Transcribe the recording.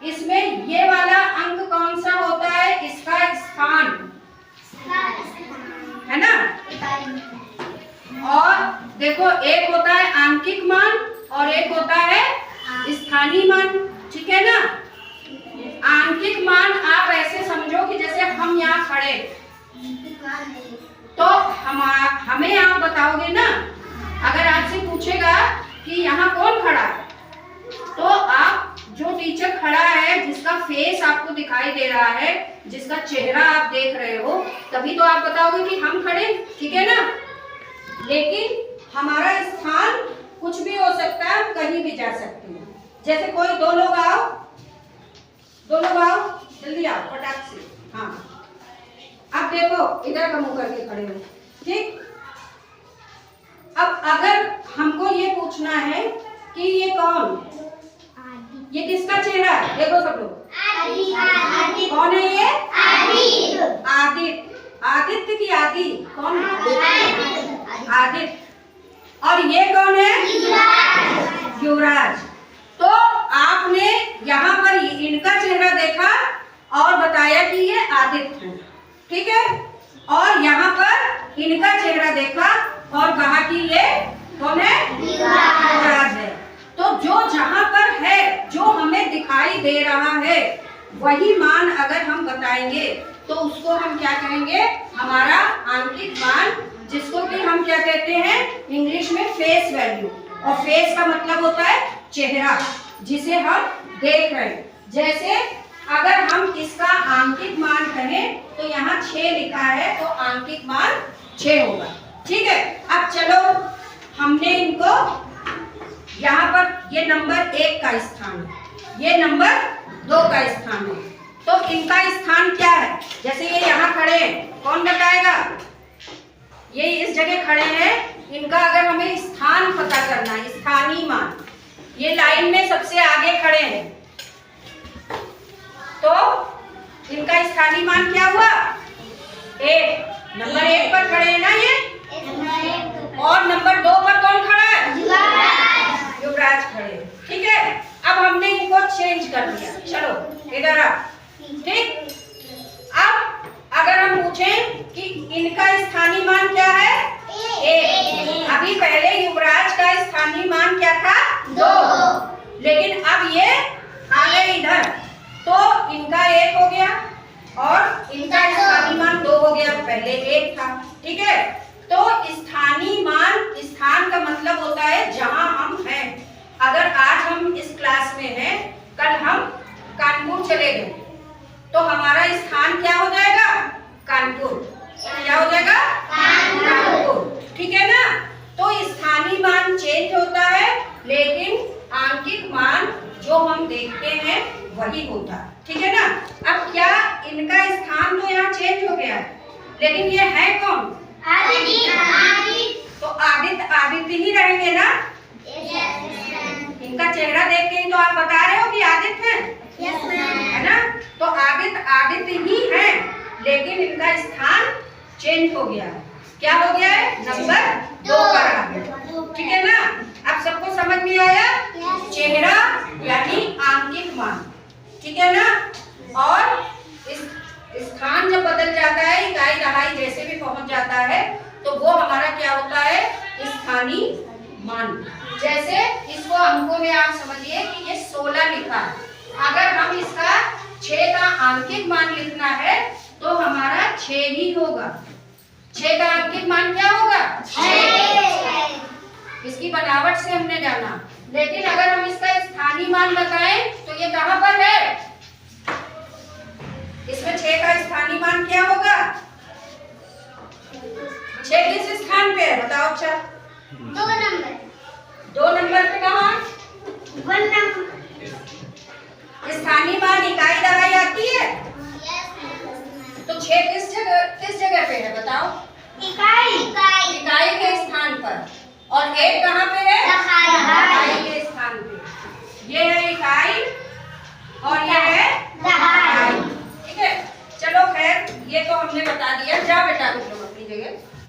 इसमें ये वाला अंक कौन सा होता है? इसका स्थान है ना। और देखो एक होता है आंकिक मान और एक होता है स्थानीय मान, ठीक है ना। आंकिक मान आप ऐसे समझो कि जैसे हम यहाँ खड़े, तो हमें आप बताओगे ना, अगर आपसे पूछेगा कि यहाँ कौन खड़ा है, तो आप जो टीचर खड़ा है, जिसका फेस आपको दिखाई दे रहा है, जिसका चेहरा आप देख रहे हो, तभी तो आप बताओगे कि हम खड़े, ठीक है ना। लेकिन हमारा स्थान कुछ भी हो सकता है, हम कहीं भी जा सकते हैं। जैसे कोई दो लोग आओ, जल्दी आओ फटाक से। हाँ, अब देखो इधर का मुंह करके खड़े हो, ठीक। अब अगर हमको ये पूछना है कि ये कौन, ये किसका चेहरा है, देखो सब लोग, कौन है ये? आदित्य। आदित्य की आदि कौन है? आदित्य। और ये कौन है? युवराज। तो आपने यहाँ पर इनका चेहरा देखा और बताया कि ये आदित्य है, ठीक है। और यहाँ पर इनका चेहरा देखा और कहा कि ये कौन है? युवराज है। तो जो जहाँ पर है, जो हमें दिखाई दे रहा है, वही मान अगर हम बताएंगे तो उसको हम क्या कहेंगे? हमारा आंकिक मान, जिसको कि हम क्या कहते हैं इंग्लिश में? Face value. और फेस का मतलब होता है चेहरा, जिसे हम देख रहे हैं। जैसे अगर हम इसका आंकिक मान कहें तो यहाँ 6 लिखा है, तो आंकिक मान 6 होगा, ठीक है। अब चलो, हमने इनको यहाँ पर ये नंबर 1 का स्थान है, ये नंबर 2 का स्थान है, तो इनका स्थान क्या है? जैसे ये यहाँ खड़े हैं, कौन बताएगा? ये इस जगह खड़े हैं, इनका अगर हमें स्थान पता करना है, स्थानीय मान, ये लाइन में सबसे आगे खड़े हैं, तो इनका स्थानीय मान क्या हुआ? 1। नंबर 1 पर खड़े हैं ना ये, और नंबर 2 पर कौन खड़ा है? युवराज खड़े, ठीक है। अब हमने इनको चेंज कर दिया, चलो इधर आ, ठीक। अब अगर हम पूछें कि इनका स्थानीय मान क्या है? 1। अभी पहले युवराज का स्थानीय मान क्या था? 2। लेकिन अब ये आ गए इधर, तो इनका 1 हो गया और इनका स्थानीय मान 2 हो गया, पहले 1 था, ठीक है। तो स्थानीय मान, स्थान का मतलब होता है जहां हम हैं। अगर आज हम इस क्लास में हैं, कल हम कानपुर चले गए, तो हमारा स्थान क्या हो जाएगा? कानपुर। क्या हो जाएगा? कानपुर, ठीक है ना। तो स्थानीय मान चेंज होता है, लेकिन आंकिक मान जो हम देखते हैं वही होता है, ठीक है ना। अब क्या इनका स्थान तो यहाँ चेंज हो गया है, लेकिन ये है कौन? आदित्य। तो आदित्य ही रहेंगे ना। इनका चेहरा देख के ही तो आप बता रहे हो कि आदित्य है ना। तो आदित्य ही है, लेकिन इनका स्थान चेंज हो गया है। क्या हो गया है? नंबर 2 पर आ गया, ठीक है ना। अब सबको समझ में आया? चेहरा यानी आंकिक मान, ठीक है ना। और इस स्थान जब बदल जाता है, इकाई दहाई जैसे भी पहुंच जाता है, तो वो हमारा क्या होता है? स्थानीय मान। जैसे इसको अंकों में आप समझिए कि ये 16 लिखा है, अगर हम इसका 6 का आंकिक मान लिखना है तो हमारा 6 ही होगा। 6 का आंकिक मान क्या होगा? 6। इसकी बनावट से हमने जाना, लेकिन अगर हम इसका स्थानीय मान बताएं तो ये कहाँ पर है? इसमें 6 का स्थानीय मान क्या होगा? 6 किस स्थान पे है बताओ? अच्छा 2 नंबर पे कहाँ? 1 नंबर। स्थानीय मान इकाई दहाई आती है, तो 6 किस जगह पे है बताओ? इकाई के स्थान पर। और 1 कहाँ पे है? दहाई के स्थान पे। ये है इकाई और ये है दहाई, ठीक है। चलो खैर, ये तो हमने बता दिया। जा बेटा तुम लोग अपनी जगह।